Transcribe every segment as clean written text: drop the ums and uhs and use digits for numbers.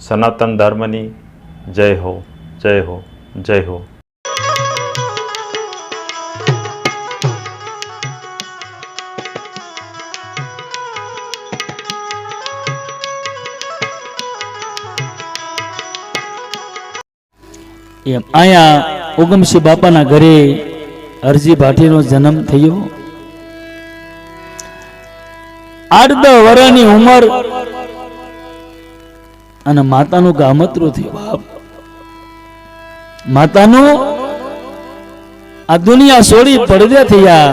સનાતન ધર્મની જય હો, જય હો, જય હો. એમ અહીંયા ઉગમસિંહ બાપાના ઘરે હરજી ભાટીનો જન્મ થયો. 8-10 વર્ષની ઉંમર અને માતાનું ગામતરું થયું. બાપ માતાનું આ દુનિયા છોડી પડદે થયા.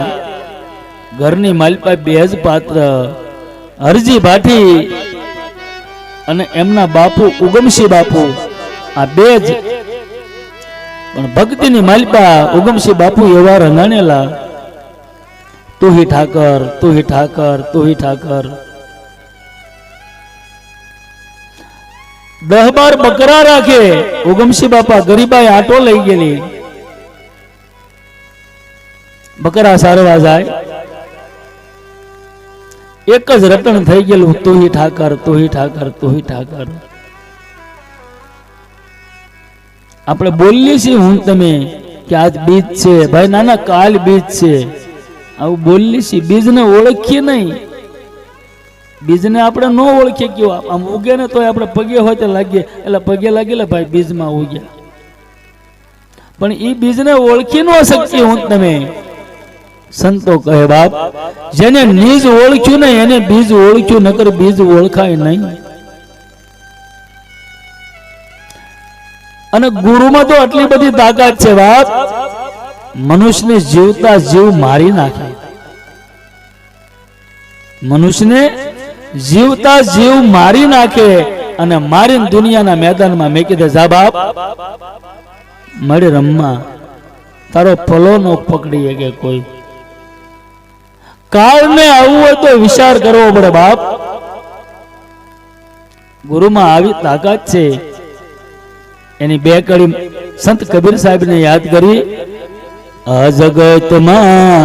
ઘરની માલપા 2 જ પાત્ર, હરજી ભાટી અને એમના બાપુ ઉગમસિંહ બાપુ, આ 2 જ. પણ ભક્તિની માલપા ઉગમસિંહ બાપુ એવા રંગાણેલા, તું હી ઠાકર, તું હી ઠાકર, તું હી ઠાકર. 10-12 બકરા રાખે. ઉગમસિંહ બાપા ગરીબાઈ આટો લઈ ગયેલી, બકરા સારવા જાય, એક જ રટણ થઈ ગયેલું, તું હી ઠાકર, તું હી ઠાકર, તું હી ઠાકર. આપણે બોલીએ છીએ હું તમે કે આજ બીજ છે, ભાઈ નાના કાલ બીજ છે, આવું બોલીએ છીએ. બીજને ઓળખીએ નહીં, બીજને આપણે ન ઓળખીએ. કેવું આમ ઉગે ને તો આપણે પગે હોય તો લાગીએ, એટલે પગે લાગેલા ભાઈ બીજમાં ઉગ્યા. પણ એ બીજને ઓળખી ન શકીએ હું તમે. સંતો કહે બાપ, જેને નીજ ઓળખ્યું ને એને બીજ ઓળખ્યું, નકર બીજ ઓળખાય નહીં. અને ગુરુમાં તો આટલી બધી તાકાત છે બાપ, મનુષ્યને જીવતા જીવ મારી નાખે. મનુષ્યને જીવતા જીવ મારી નાખે અને મારીને દુનિયાના મેદાનમાં મેકી દે. જા બાપ મળે રમવા, તારો પલો નો પકડીએ કે કોઈ. કાળને આવવું હોય તો વિચાર કરવો પડે બાપ. ગુરુમાં આવી તાકાત છે. એની 2 કડી સંત કબીર સાહેબ ને યાદ કરી. આ જગતમાં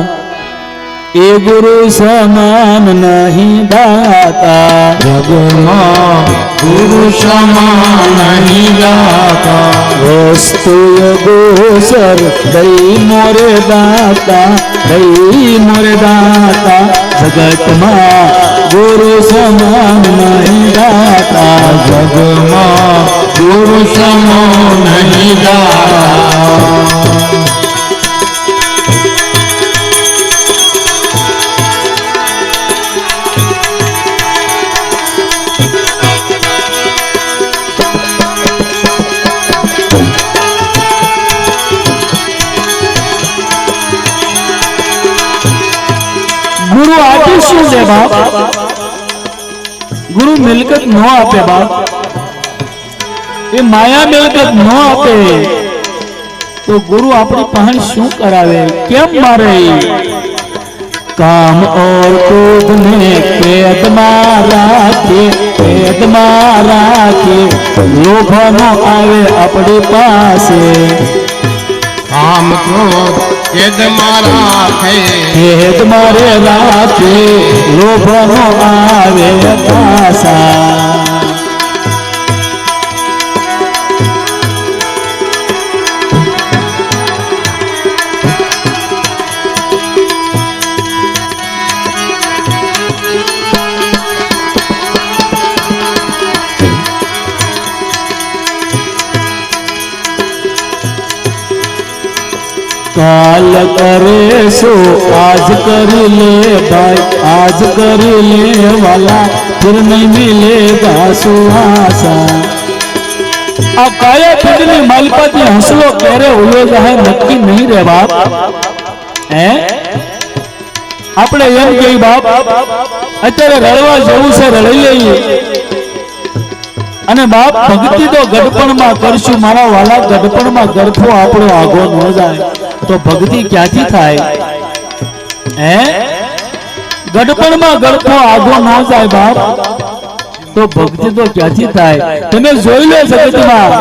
એ ગુરુ સમાન નહીં દાતા, જગમાં ગુરુ સમાન નહીં દાતા. વસ્તુ ગોસર દઈ મોરે દાતા, દઈ મોરે દાતા. જગતમાં ગુરુ સમાન નહીં દાતા, જગમાં ગુરુ સમાન નહીં દાતા. ગુરુ આપે શું છે બાપ? ગુરુ મિલકત ન આપે બાપ, એ માયા મિલકત ન આપે તો ગુરુ આપણી પાસે શું કરાવે, કેમ મારે? काम और क्रोध ने कैद में राखे, कैद में राखे, लोभ न आवे अपनी पासे। काम क्रोध कैद में राखे, कैद मारे राखे, लोभ न आवे पासा। काल करे सो आज कर ले भाई, आज कर ले वाला फिर नहीं मिलेगा सुहासा। अब काया फिरनी मालपति हंसलो करे हुए है नक्की नहीं रे बाप। આપણે એમ કહી બાપ અત્યારે રડવા જવું છે રડી લઈએ, અને બાપ ભક્તિ તો ગડપણમાં કરશું મારા વાલા, ગડપણમાં ગડફો આપણો આગો ન જાય તો ભક્તિ ક્યાંથી થાય? ગડપણમાં ગડફો આગો ન જાય બાપ તો ભક્તિ તો ક્યાંથી થાય? તમે જોઈ લો જગતમાં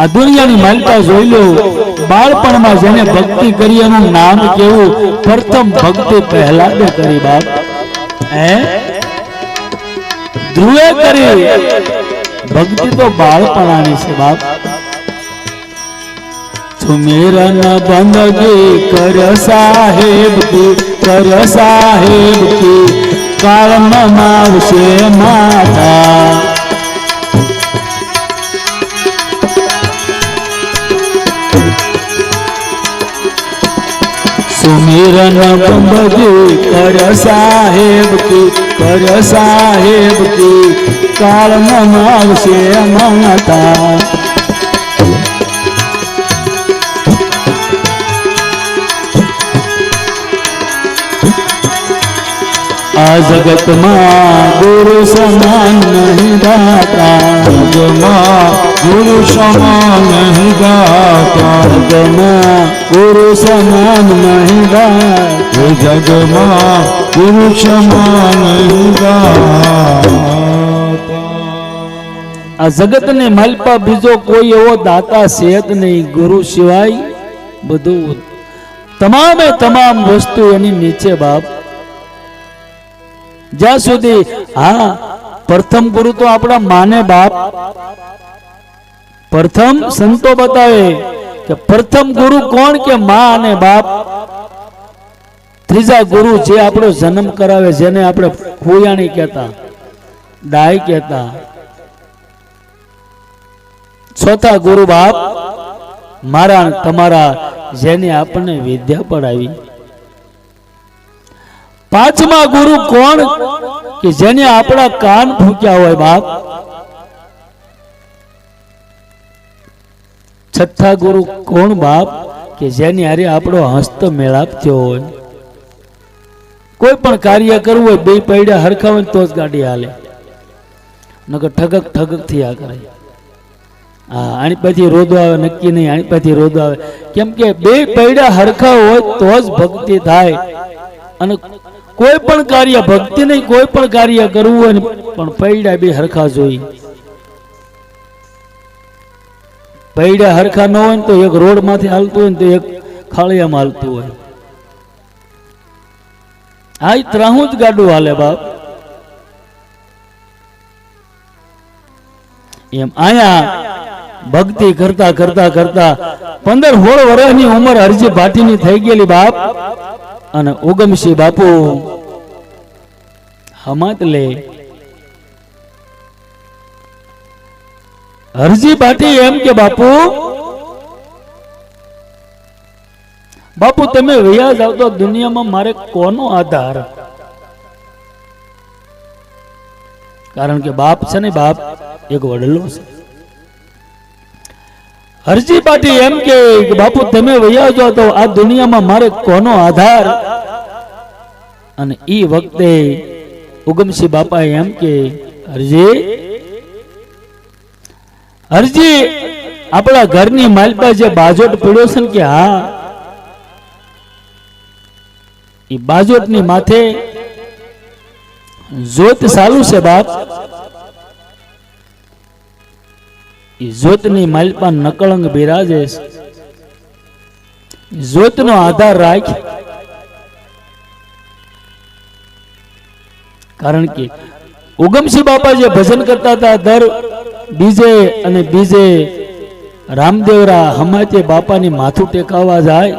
આ દુનિયાની માલિકા જોઈ લો, બાળપણમાં જેને ભક્તિ કરી એનું નામ કેવું? પ્રથમ ભક્તિ પ્રહલાદે કરી બાપ, ધ્રુવે કરી, ભક્તિ તો બાળપણાની છે બાપ. સુમેરન બંદગી કર સાહેબ કી કાળમાં માવશે માતા. સુમેરન બંદગી કર સાહેબ કી કાળમાં માવશે માતા. આ જગતમાં ગુરુ સમાન નહીં દાતા. જગમાં ગુરુ સમાન નહીં દાતા. જગમાં ગુરુ સમાન નહીં દાતા. જગમાં ગુરુ સમાન નહીં દાતા. આ જગતને માલપા બીજો કોઈ એવો દાતા છે જ નહીં. ગુરુ સિવાય બધું તમામે તમામ વસ્તુ એની નીચે બાપ. જ્યાં સુધી હા પ્રથમ ગુરુ તો આપણા માને બાપ. પ્રથમ સંતો બતાવે કે પ્રથમ ગુરુ કોણ કે માં અને બાપ. ત્રીજા ગુરુ જે આપણો જન્મ કરાવે, જેને આપણે ફૂયાણી કહેતા, દાય કહેતા. ચોથા ગુરુ બાપ મારા તમારા, જેને આપણને વિદ્યા પડાવી. પાંચમા ગુરુ કોણ કે જેને આપણા કાન ફૂક્યા હોય બાપ. છઠ્ઠા ગુરુ કોણ બાપ કે જેની હારે આપણો હસ્ત મેળાપ થયો હોય. કોઈ પણ કાર્ય કરવું હોય બે પૈડા હરખા હોય તો જ ગાડી હાલે, નકર ઠગક ઠગક થયા કરે. હા આની પછી રોદો આવે નક્કી નહીં, આની પછી રોદો આવે. કેમ કે બે પૈડા હરખા હોય તો જ ભક્તિ થાય. અને કોઈ પણ કાર્ય ભક્તિ નહીં, કોઈ પણ કાર્ય કરવું હોય પણ પૈડા બે હરખા જોઈ. પૈડા હરખા ન હોય તો એક રોડ માંથી હાલતું હોય તો એક ખાળિયામાં હાલતું હોય. આ ત્રાહું જ ગાડું હાલે બાપ. એમ આયા ભક્તિ કરતા કરતા કરતા 15-16 વર્ષની ઉંમર હરજી ભાટીની થઈ ગયેલી બાપ. અને ઉગમસિંહ બાપુ હમત લે. હરજી ભાટી એમ કે બાપુ બાપુ તમે વયા જાવ તો દુનિયામાં મારે કોનો આધાર. કારણ કે બાપ છે ને બાપ એક વડલો છે. હરજી પાટી એમ કે બાપુ તમે વયા જાવ તો આ દુનિયામાં મારે કોનો આધાર. અને ઈ વખતે ઉગમસિંહ બાપા એમ કે હરજી આપણા ઘરની માલપા જે બાજોટ પડ્યો છે ને કે હા ઈ બાજોટની માથે જોત ચાલુ છે બાપ. જ્યોતની માલપા નકળંગ બિરાજે. જ્યોતનો આધાર રાખ. કારણ કે ઉગમસિંહ બાપા જે ભજન કરતા હતા દર બીજે અને બીજે રામદેવરા હમાતે બાપાની માથું ટેકાવવા જાય.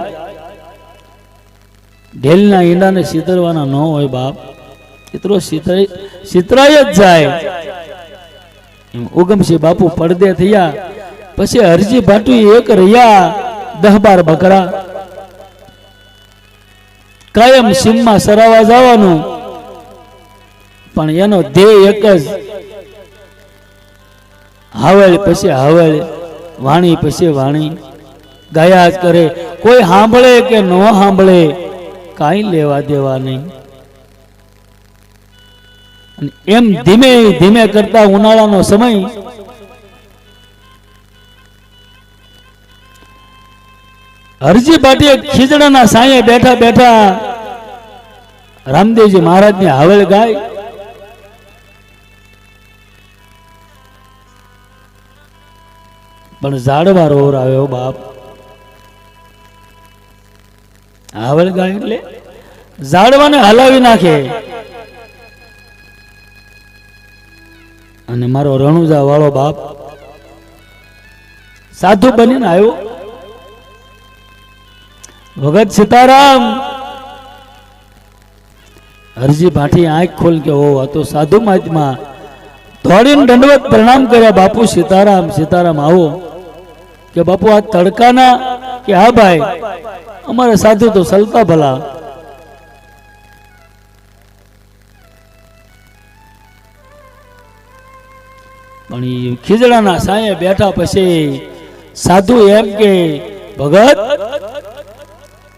ઢેલના ઈંડાને સિતરવાના ન હોય બાપ. એટલો સિતરાય જ જાય. ઉગમસિંહ બાપુ પડદે થયા પછી હરજી ભાટુ એક રહ્યા 10-12 બકરા. કાયમ સીમમાં સરાવા જવાનું, પણ એનો ધ્યેય એક જ, હાવળ પછી હાવળ, વાણી પછી વાણી, ગાયા જ કરે. કોઈ સાંભળે કે ન સાંભળે કાંઈ લેવા દેવા નહીં. એમ ધીમે ધીમે કરતા ઉનાળાનો સમય હરજી પાટીએ ખીજડાના સાંયે બેઠા બેઠા રામદેવજી મહારાજની હાવળ ગાય. પણ ઝાડવા રોર આવ્યો બાપ. હાવળ ગાય એટલે ઝાડવાને હલાવી નાખે. અને મારો રણુજા વાળો બાપ સાધુ બનીને આવ્યો. ભગત સીતારામ હરજી ભાટી આંખ ખોલ કે ઓ આ તો સાધુ મહાત્મા દોડીને દંડવત પ્રણામ કર્યા. બાપુ સીતારામ સીતારામ આવો. કે બાપુ આ તડકાના? કે હા ભાઈ, અમારે સાધુ તો સલતા ભલા. પણ એ ખીજડાના સાયે બેઠા પછી સાધુ એમ કે ભગત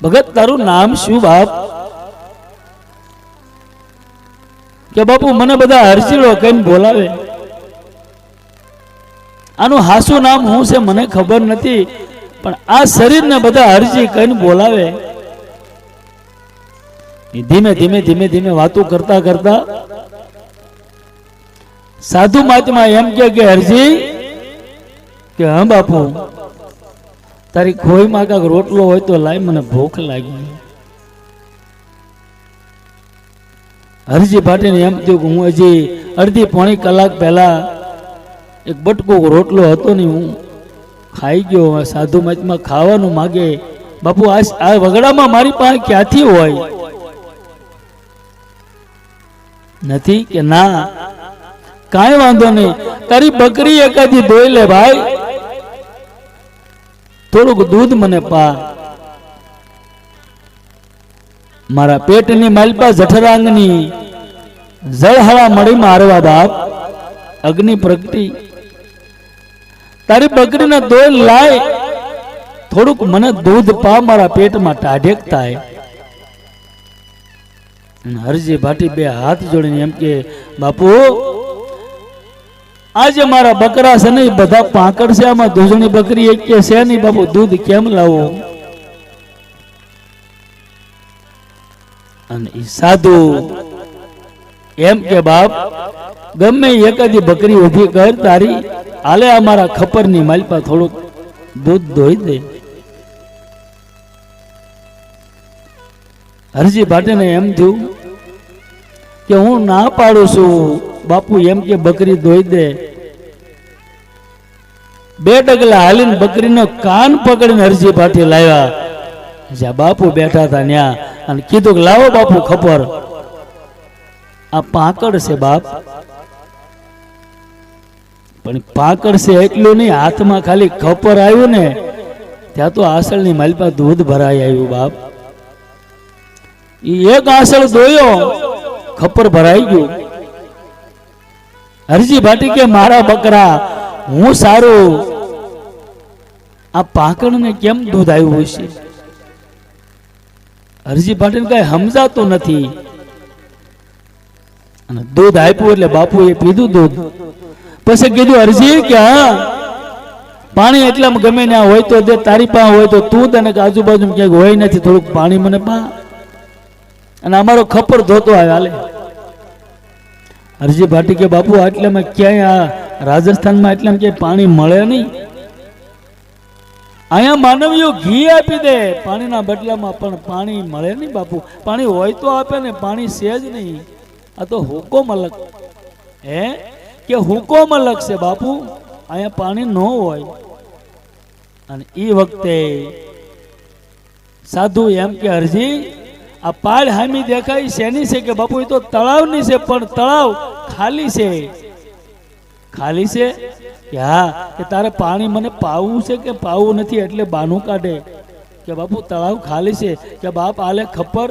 ભગત તારું નામ શું બાપ? કે બાપુ મને બધા હરજીડો કહીને બોલાવે. આનું હાસુ નામ શું છે મને ખબર નથી, પણ આ શરીરને બધા હરજી કહીને બોલાવે. ધીમે ધીમે ધીમે ધીમે વાતો કરતા કરતા સાધુ મહાત્મા એમ કે હરજી કે હા બાપુ, તારી ખોઈમાં કાંક રોટલો હોય તો લાય, મને ભૂખ લાગી. હરજી ભાટીને એમ થયું કે હું હજી અડધી પોણી કલાક પહેલા એક બટકો રોટલો હતો ને હું ખાઈ ગયો. સાધુ મહાત્મા ખાવાનું માગે. બાપુ આ વગડામાં મારી પાસે ક્યાંથી હોય? નથી કે ના, કાંઈ વાંધો નહીં, તારી બકરી એકાદી ધોઈ લે ભાઈ, થોડુંક દૂધ મને પા. મારા પેટની માલપા જઠરાંગની જળહળા મળી મારવા બાપ, અગ્નિ પ્રગટી. તારી બકરીને ધોઈ લાય, થોડુંક મને દૂધ પા, મારા પેટમાં ટાઢેક થાય. હરજી ભાટી બે હાથ જોડીને એમ કે બાપુ, આજે મારા બકરા છે ને બધા પાંકડ છે, આમાં દૂધની બકરી એક કે છે નહીં બાપુ, દૂધ કેમ લાવો? અને એ સાધુ એમ કે બાપ, ગમે એકાદી બકરી ઉભી કર તારી, હાલે અમારા ખપરની માલપા થોડુંક દૂધ ધોઈ દે. હરજી ભાટીને એમ થયું કે હું ના પાડું છું બાપુ, એમ કે બકરી ધોઈ દે. બે ડગલા હાલીને બકરીનો કાન પકડીને હરજી ભાટી લાવ્યા જ્યાં બાપુ બેઠા હતા ત્યાં, અને કીધું કે લાવો બાપુ ખપર, આ પાંકડ છે બાપ. પણ પાંકડ છે એટલું નહીં, હાથમાં ખાલી ખપર આવ્યું ને ત્યાં તો આસળની માલપા દૂધ ભરાઈ આવ્યું બાપ. એક આસળ દોયો, ખપર ભરાઈ ગયું. હરજી ભાટી કે મારા બકરા, હું સારું, આ પાંકડને કેમ દૂધ આવ્યું હશે? હરજી ભાટીને કઈ સમજાતું નથી. અને દૂધ આપ્યું એટલે બાપુએ પીધું દૂધ. પછી કીધું હરજી કે હા, પાણી એટલામાં ગમે ને હોય તો દે, તારી પાસે હોય તો તું તને આજુબાજુ ક્યાંક હોય નથી, થોડુંક પાણી મને પા. અને અમારો ખપર ધોતો આવે હાલે. હરજી ભાટી કે બાપુ આટલામાં ક્યાંય આ રાજસ્થાનમાં એટલામાં ક્યાંય પાણી મળે નહીં. અહીંયા માનવીઓ ઘી આપી દે પાણીના બદલામાં, પણ પાણી મળે નહીં બાપુ. પાણી હોય તો આપે ને, પાણી છે જ નહીં. આ તો હુકમ અલગ હે કે હુકમ અલગ છે બાપુ, અહીંયા પાણી ન હોય. અને એ વખતે સાધુ એમ કે હરજી, આ પાડ હામી દેખાય શેની છે? કે બાપુ એ તો તળાવની છે, પણ તળાવ ખાલી છે. ખાલી છે કે હા, કે તારે પાણી મને પાવું છે કે પાવું નથી? એટલે બાનું કાઢે કે બાપુ તળાવ ખાલી છે. કે બાપ આલે ખબર,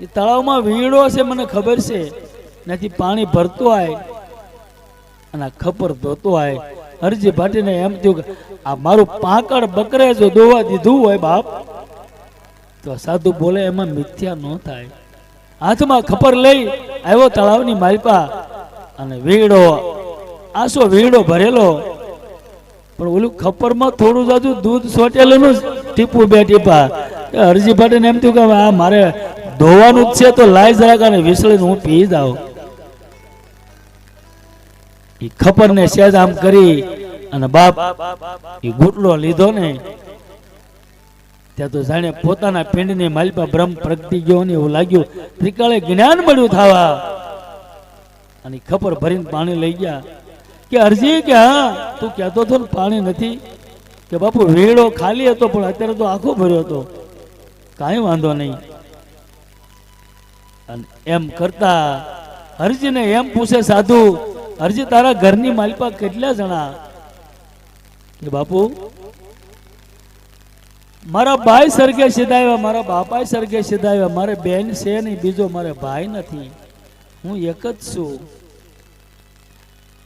એ તળાવમાં વીણો છે મને ખબર છે, નથી પાણી ભરતો આય અને ખબર ધોતો આય. હરજી ભાટીને એમ થયું કે આ મારું પાંકડ બકરે જો દોવા દીધું હોય બાપ, તો સાધુ બોલે એમાં મિથ્યા ન થાય. હાથમાં ખપર લઈ આવ્યો તળાવની માલપા, અને વીડો આસો વીડો ભરેલો, પણ ઓલું ખપરમાં થોડું જાજુ દૂધ સોટેલું ટીપું બે ટીપા. હરજી ભાટીને એમ થયું કે આ મારે ધોવાનું જ છે, તો લાય જરાક અને વિસળીને હું પી જાઉં. એ ખપરને સેજ આમ કરી અને બાપ એ ગુટલો લીધો ને, ત્યાં તો જાણે પોતાના પિંડની માલપા બ્રહ્મ પ્રગટી ગયો ને એવું લાગ્યું. ત્રિકાળે જ્ઞાન મળ્યું થવા, અને ખબર ભરીને પાણી લઈ ગયા. કે અરજી કે હા તું કહેતો હતો ને પાણી નથી, કે બાપુ વેડો ખાલી હતો પણ અત્યારે તો આખો ભર્યો હતો, કાંઈ વાંધો નહીં. અને એમ કરતા હરજીને એમ પૂછે સાધુ, હરજી તારા ઘરની માલપા કેટલા જણા? કે બાપુ મારા ભાઈ સરગે સીધાવ્યા, મારા બાપાએ સરગે સીધાવ્યા, મારે બેન છે નહીં, બીજો મારે ભાઈ નથી, હું એક જ છું.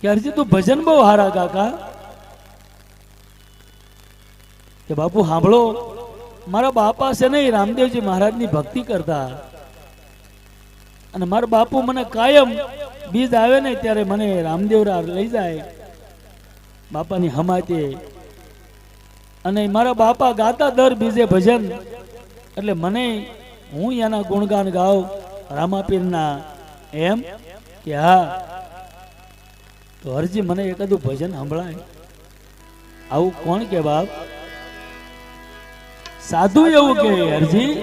કે હરજી તું ભજન બહુ હારા કાકા. કે બાપુ સાંભળો, મારા બાપા છે ને રામદેવજી મહારાજની ભક્તિ કરતા, અને મારા બાપુ મને કાયમ બીજ આવે ને ત્યારે મને રામદેવરા લઈ જાય બાપાની હમાતે, અને મારા બાપા ગાતા દર બીજે ભજન, એટલે મને હું એના ગુણગાન ગાવ રામાપીરના. એમ કે હા, તો હરજી મને એકાદું ભજન સંભળાય. આવું કોણ કે બાપ? સાધુ એવું કે હરજી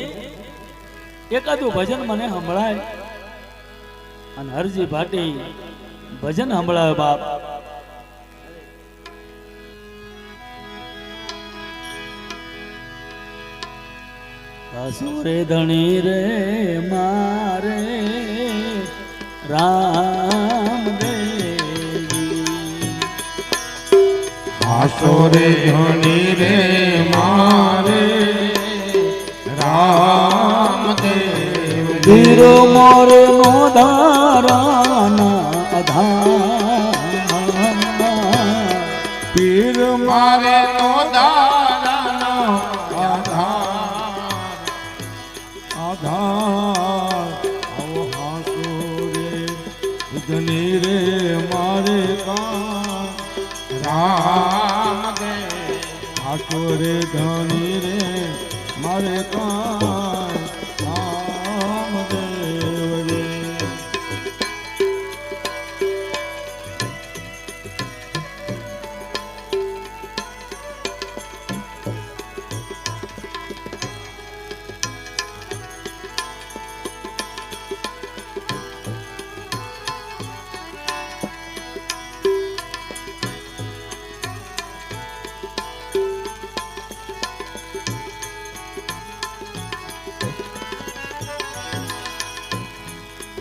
એકાદું ભજન મને સંભળાય. અને હરજી ભાટી ભજન સંભળાવે બાપ. અસુરે ધણી રે મારે રામ આસોરે ધણી રે મારે રામદેવ, વીરો મોરે નો ધારાના આધાર, પીર મારે નો દારાનો આધાર. આવો હાસોરે ધણી રે મારે રામદેવ, આસોરે ધણી રે મારે રામદેવ રે.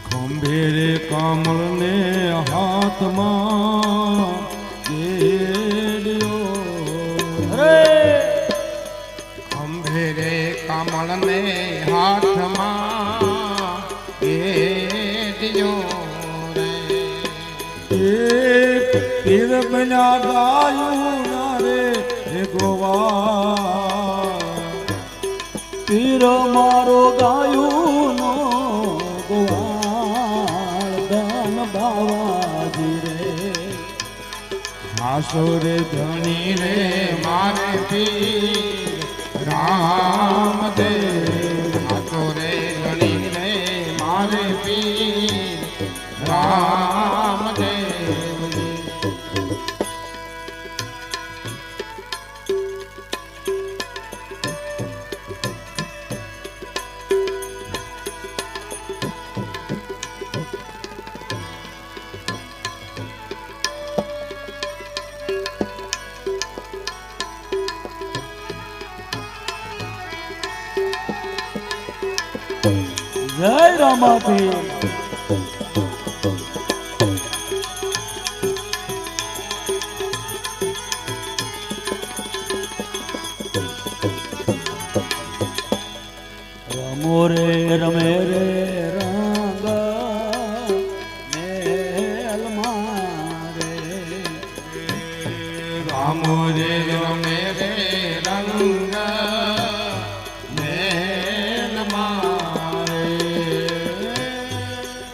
ખંભેરે કમળ ને હાથમાં કેડ્યો, ખંભેરે કમળ ને હાથમાં કેડ્યો રે. પીર બન્યા ગાયું ના રે ગોવા, પીર મારો ગાયું નો ગોવાળ ધન બાવાજી રે. આસોરે ધણી રે મારે પીર રામદેવ, આસોરે ધણી રે મારે પીર રામદેવ. જય રામાપીર. રમો રે રમે રે રંગ મેલ મારે, રામો રે રમે રે રંગ મેલ મારે.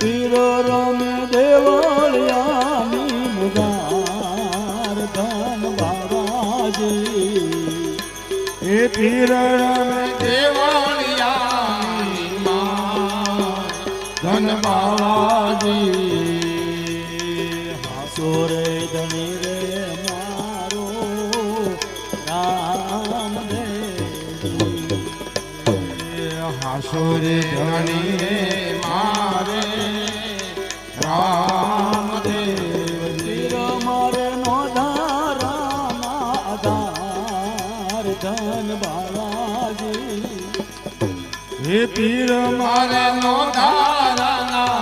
પીરો રમે દેવળિયાની મુગાર ધન બાબાજી, એ પીર રમે દેવાળિયાની માં ધન બાવાજી. સોરે ધણી રે મારો રામદેવ, હાસોરે ધણી રે મારે રામદેવ. પીર મારે હે પીર મારે મારા નો ધારણા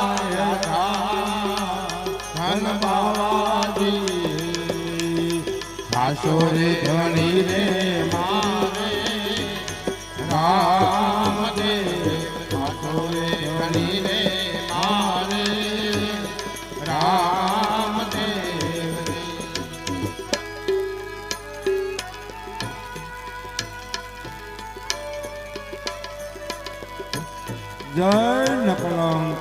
ધન બાવાજી હાસો રે ધણી રે મારે રામદેવ હાસો રે ધણી રે મારે રામદેવ જય નકલંક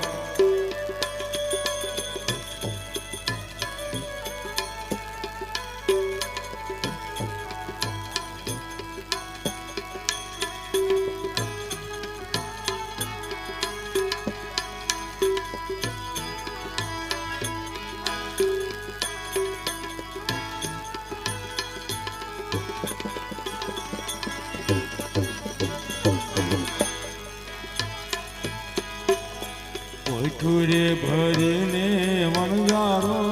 ઠુરે ભરીને વણજારો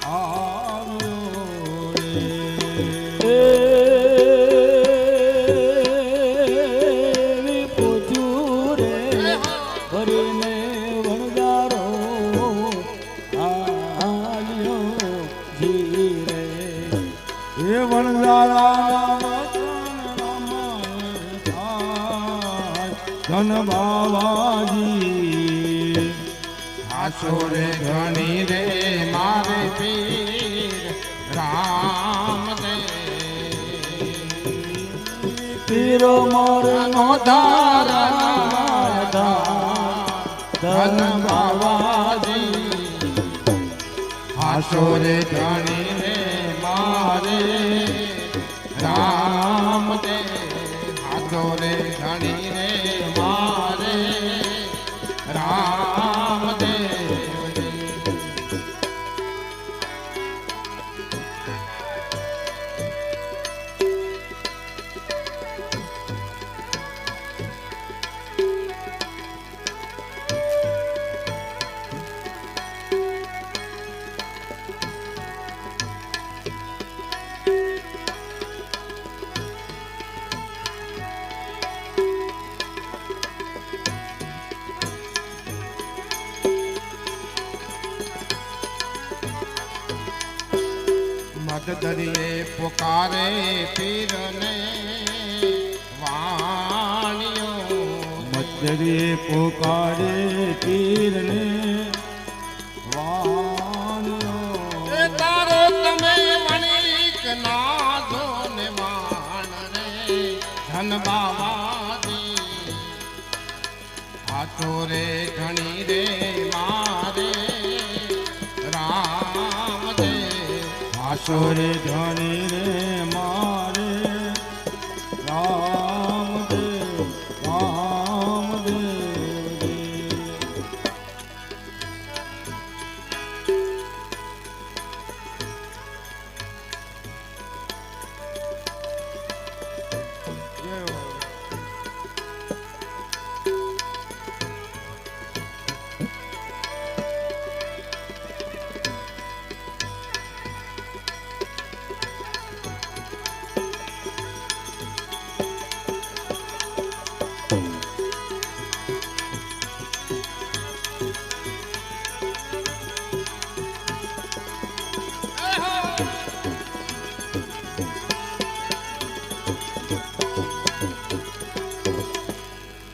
આવ્યો રે પૂછ્યું રે ભરીને વણજારો આવ્યો જી રે એ વણજારા ધન બાવાજી હાસો રે ધણી રે મારે પીર રામદેવ પીરો મોર નો ધન ધન બાવાજી હાસો રે ધણી રે મારે રામદેવ હાસો રે ધણી રે મારે રામદેવ મદદરીએ પુકારે પીરને વાણિયો મધરે પોકારે પીરને વાણિયો એ તારો તમે વણિક નાધો ને માણ રે ધન બાવાજી હાથો રે ઘણી રે મારે રામદેવ હાસો રે ધણી રે મારે રામદેવ રામદેવ રે. જય હો.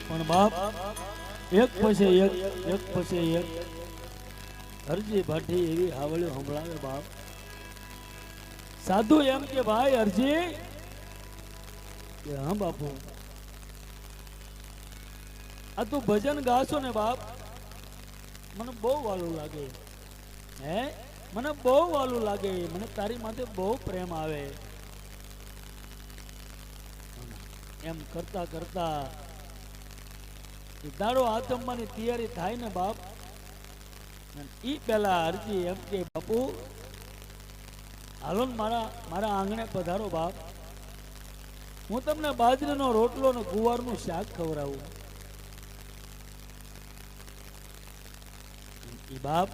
પણ બાપ એક પછી એક પછી એક અરજી ભાટી એવી હાવળીઓ સંભળાવે બાપ. સાધુ એમ કે ભાઈ અરજી કે હા બાપુ આ તું ભજન ગાશો ને બાપ મને બહુ વાલું લાગે હે મને બહુ વાલું લાગે મને તારી માથે બહુ પ્રેમ આવે એમ કરતા કરતા દાડો આતમવાની તૈયારી થાય ને બાપ ઈ પેલા અરજી એમ કે બાપુ હાલો ને મારા આંગણે પધારો બાપ હું તમને બાજરીનો રોટલો ને ગુવારનું શાક ખવડાવું. ઈ બાપ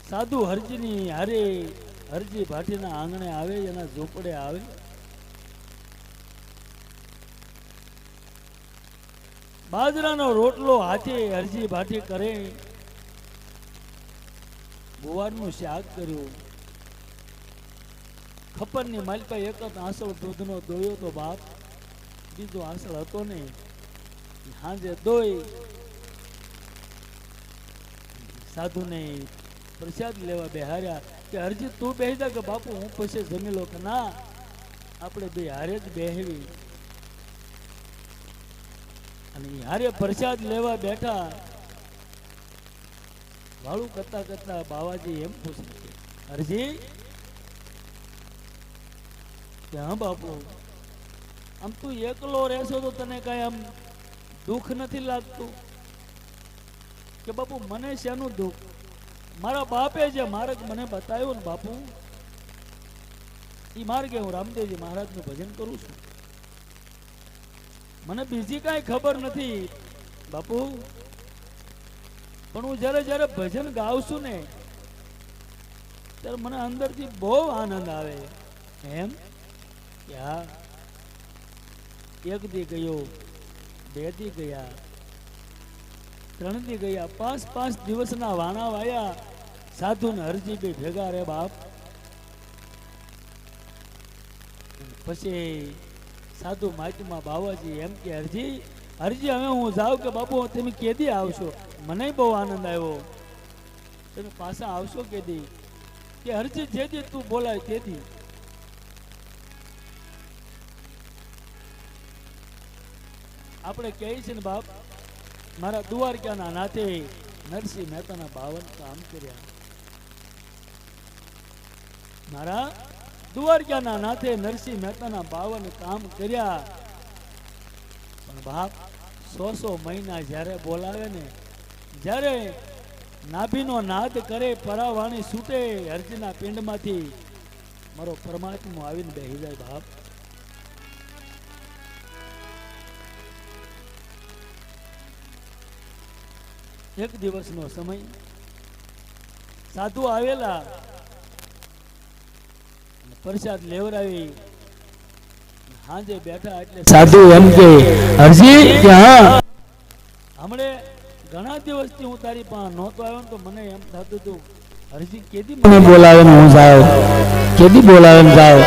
સાધુ હરજીની હારે હરજી ભાટીના આંગણે આવે એના ઝૂંપડે આવે બાજરાનો રોટલો હાથે હરજી ભાટી કરે, ગુવારનું શાક કર્યું, ખપરની માલપા એક જ આંસળ દૂધનો દોયો તો બાપ, બીજો આંસળ હતો ને, હાંજે દોઈ સાધુને પ્રસાદ લેવા બેહાર્યા કે હરજી તું બેહી જા કે બાપુ હું પછી જમી લો, કે ના આપણે બે હારે જ બેહવી. અને હારે પ્રસાદ લેવા બેઠા, વાળું કરતા કરતા બાવાજી એમ પૂછે છે, હરજી કે હા બાપુ, આમ તું એકલો રહેશો તો તને કઈ આમ દુઃખ નથી લાગતું? કે બાપુ મને શેનું દુઃખ, મારા બાપે જે માર્ગ મને બતાવ્યો ને બાપુ, એ માર્ગે હું રામદેવજી મહારાજનું ભજન કરું છું. મને બીજી કાંઈ ખબર નથી બાપુ, પણ હું જ્યારે જ્યારે ભજન ગાઉં છું ને ત્યારે મને અંદરથી બહુ આનંદ આવે. એમ કે હા, એક દી ગયો, બે દી ગયા, 3 દી ગયા, 5 દિવસના વાણા વાયા, સાધુ ને હરજી બે ભેગા રે બાપ. પછી સાધુ માટીમાં બાવાજી એમ કે હરજી હવે હું જાઉં કે બાપુ તમે કેદી આવશો? મને બહુ આનંદ આવ્યો, તમે પાછા આવશો કેદી? કે હરજી જેદી તું બોલાય તેદી. આપણે કહીએ છીએ ને બાપ, મારા દ્વારકાના નાથે નરસિંહ મહેતાના 52 કામ કર્યા. મારા દ્વારકાના નાથે નરસિંહ મહેતાના 52 કામ કર્યા. પણ બાપ 100 મહિના જ્યારે બોલાવે ને, જ્યારે નાભીનો નાદ કરે, પરાવાણી છૂટે હરજીના પિંડમાંથી, મારો પરમાત્મા આવીને બેહી જાય બાપ. એક દિવસનો સમય, સાધુ આવેલા, પ્રસાદ લેવરાવી, હાંજે બેઠા એટલે સાધુ એમ કે હરજી કે હા, હમણે ઘણા દિવસથી હું તારી પાસે નહોતો આવ્યો ને તો મને એમ થતું હતું હરજી કેદી મને બોલાવે ને હું જાઉં, કેદી બોલાવે ને જાઉં.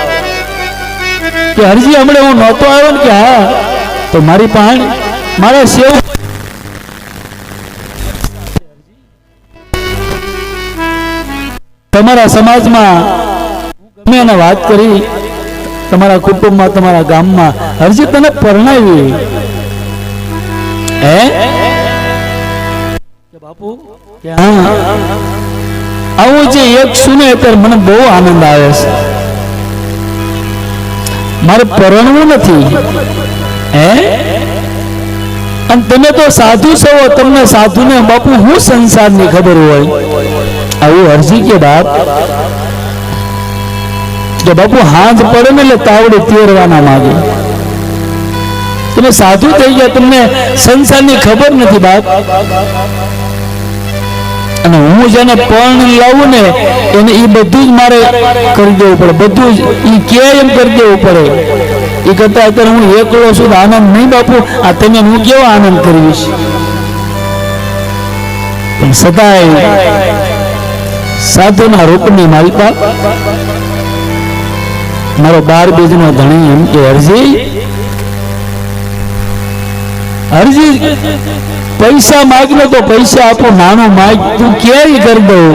કે હરજી હમણે હું નહોતો આવ્યો ને કે હા, તો મારી પાસે મારા સેવ તમારા સમાજમાં મેં એને વાત કરી, તમારા કુટુંબમાં, તમારા ગામમાં હરજી તને પરણાવી. હે કે બાપુ કે હા, આવું જે એક સુને ત્યારે મને બહુ આનંદ આવે છે. મારે પરણવું નથી. હે અને તમે તો સાધુ છો, તમને સાધુને બાપુ હું સંસારની ખબર હોય? આવું હરજી કે બાપ કે બાપુ હાથ પડે ને એટલે તાવડે તેરવાના માંગે. તમે સાધુ થઈ ગયા, તમને સંસારની ખબર નથી બાપ. અને હું જેને પણ લાવું ને એને એ બધું જ મારે કરી દેવું પડે, બધું જ એ કે એમ કરી દેવું પડે. એ કરતા અત્યારે હું એકલો છું, આનંદ નહીં બાપુ. આ તમે હું કેવો આનંદ કરીશ? પણ સદાય સાધુના રૂપની માલિકા મારો 12 બીજનો ધણી એમ કે હરજી પૈસા માગને તો પૈસા આપો, નાનું માગ તું ક્યાંય કરી દઉં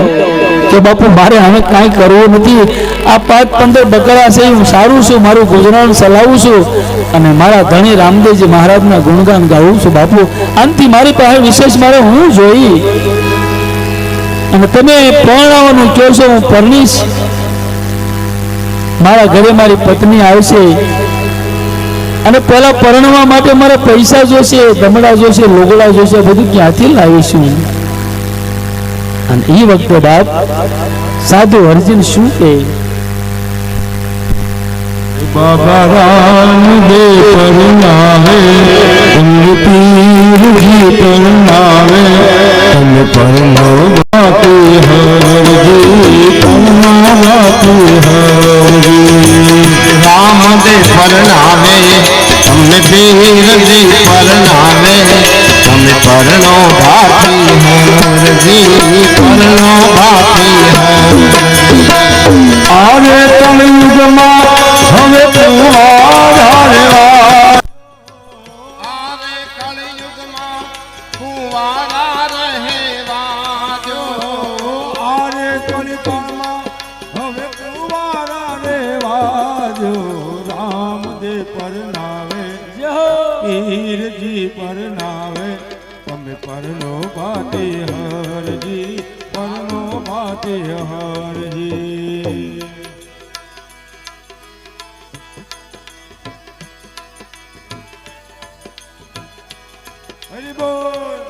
કે બાપુ મારે હવે કાંઈ કરવું નથી. આ 5-15 બકરા છે, હું સારું છું, મારું ગુજરાન ચલાવું છું અને મારા ધણી રામદેવજી મહારાજના ગુણગાન ગાવું છું બાપુ. આનાથી મારી પાસે વિશેષ મારે હું જોઈ. અને તમે પરણાવવાનું કહો છો, હું પરણીશ. મારા ઘરે મારી પત્ની આવશે અને પેલા પરણવા માટે મારે પૈસા જોશે, દમડા જોશે, લોગડા જોશે, બધું ક્યાંથી લાવીશું? અને એ વખતે બાપ સાધુ હરજીને શું કહે? બાબા રામદેવ પરણાવે, પીરજી પરણાવે, તને પરણાવતી હરજી, પરણાવતી હરજી. રામદેવ પરણાવે, તમને પીરજી હરજી પરણાવે તમે પરણો ભાતી હરજી પરણો ભાતી હરજી આરે કળયુગમાં હવે કુંવારા રહેવા આરે કળયુગમાં કુંવારા રહેવા જો આરે કળિયુગમાં હવે કુંવારા રહેવા જો રામદેવ પરણાવે પીરજી પરણાવે તમે પરણો ભાતે હરજી પરણો ભાતે હરજી હરિ બોલ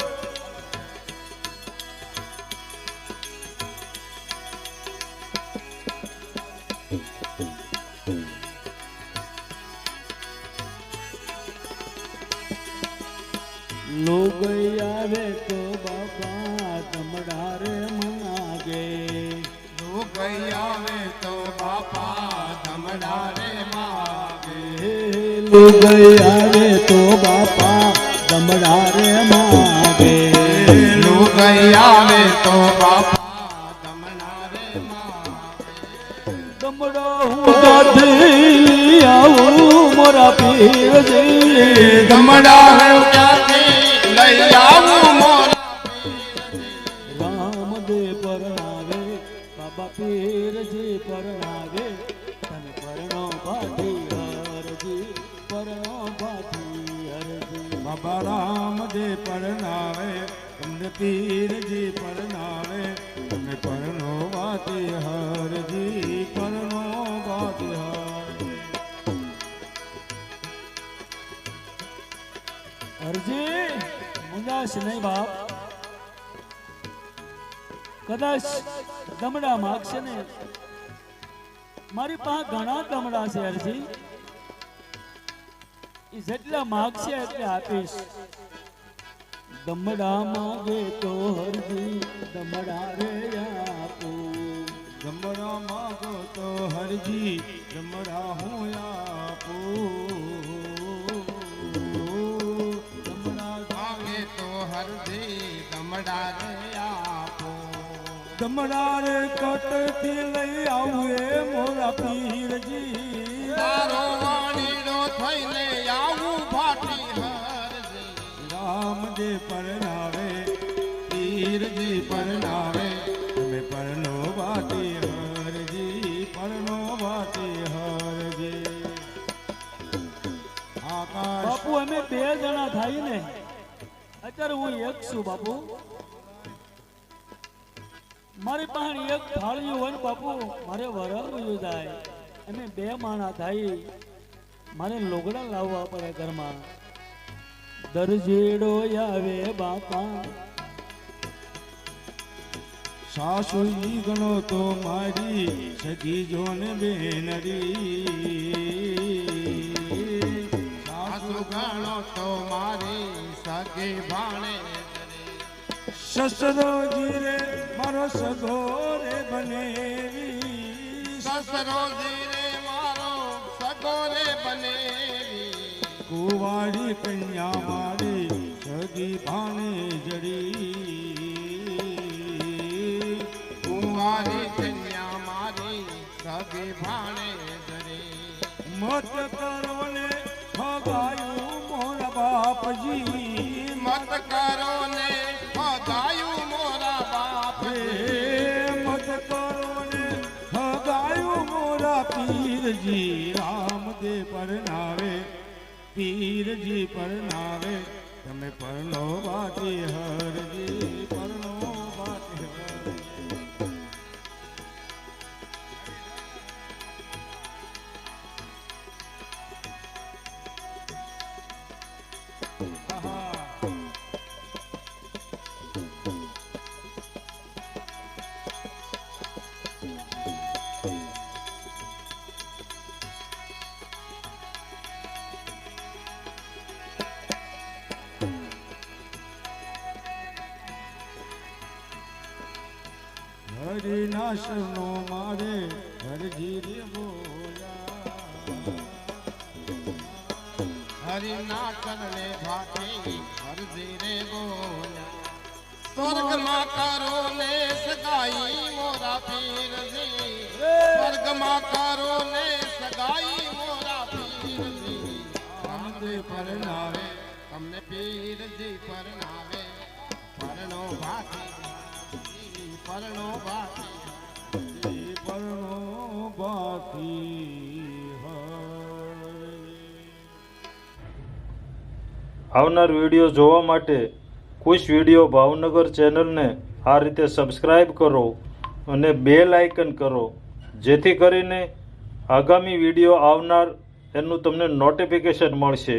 લોગ આવે તો બાપા તમડારે માગે લોગ આવે તો બાપા ધમડા રે માગે લોગ આવે તો બાપા તમડારે માગે લોગ આવે તો બાપા ધમડા રે માગે તમડો હું ગાધી આવું મોરા પીરજી ધમડા હું ક્યાંથી લઈ આવું મોરા રામદેવ પરણાવે બાબા પીરજી પરણાવે તને પરણો ભાતી હરજી પરણો ભાતી હરજી બાબા રામદેવ પરણાવે તમને પીરજી પરણાવે તમે પરણો વાતે હરજી પરણો વાતે હરજી હરજી મુંજાશ નહીં બાપ કદાચ દમડા માગશે ને મારી પાસે ઘણા દમડા છે હરજી એ જેટલા માગશે એટલે આપીશ દમડા માગે તો હરજી દમડા રે આપું જમરા માગો તો હરજી જમરા હું આપું જમરા માગે તો હરજી ધમડા રે આપો જમરા રે કટથી લઈ આવું એ મોરા પીરજી તારો વાણીડો થઈને આવું ભાટી હરજી રામદેવ પરણાવે પીરજી પરણાવે તમે પરણો વાતે હરજી પરણો વાતે હરજી આકાશ બાપુ અમે બે જણા થાય ને અત્યારે હું એક છું બાપુ મારી પાસે એક થાળીયું હોય ને બાપુ મારે વરાવ્યું જાય અમે બે માણા થાય મારે લોગડા લાવવા પડે ઘરમાં દરજીડો આવે બાપા સાસુ ઈ ગણો તો મારી સગી જોન બેનરી સાસુ ગણો તો મારી સગે ભાણે સસરો જીરે મારો સગો રે બનેવી સસરો જીરે મારો સગો રે બનેવી કુવાડી કન્યા મારી સગી ભાણે જડી કુંવારી કન્યા મારી સગે ભાણે જરે મત કરો ને ભગાયું મોરા બાપજી મત કરો ને ભગાયું મોરા બાપ હે મત કરો ને ભગાયું મોરા પીરજી રામદેવ પરણાવે પીરજી પરણાવે તમે પરણો વાતે હરજી પરણો વાતે હરજી હરિના શરણો મારે હરજી રે બોલા હરિના ચરણે ભાતી હરજી રે બોલ્યા સ્વર્ગમાં કરો ને સગાઈ મોરા પીરજી સ્વર્ગમાં કરો ને સગાઈ મોરા પીરજી અમને પરણાવે અમને પીરજી પરણાવે પરણો ભાતી પરણો ભાતી પરણો બાકી આવનાર વિડીયો જોવા માટે ખુશ વિડીયો ભાવનગર ચેનલને આ રીતે સબસ્ક્રાઈબ કરો અને બેલ આઇકન કરો, જેથી કરીને આગામી વિડીયો આવનાર એનું તમને નોટિફિકેશન મળશે.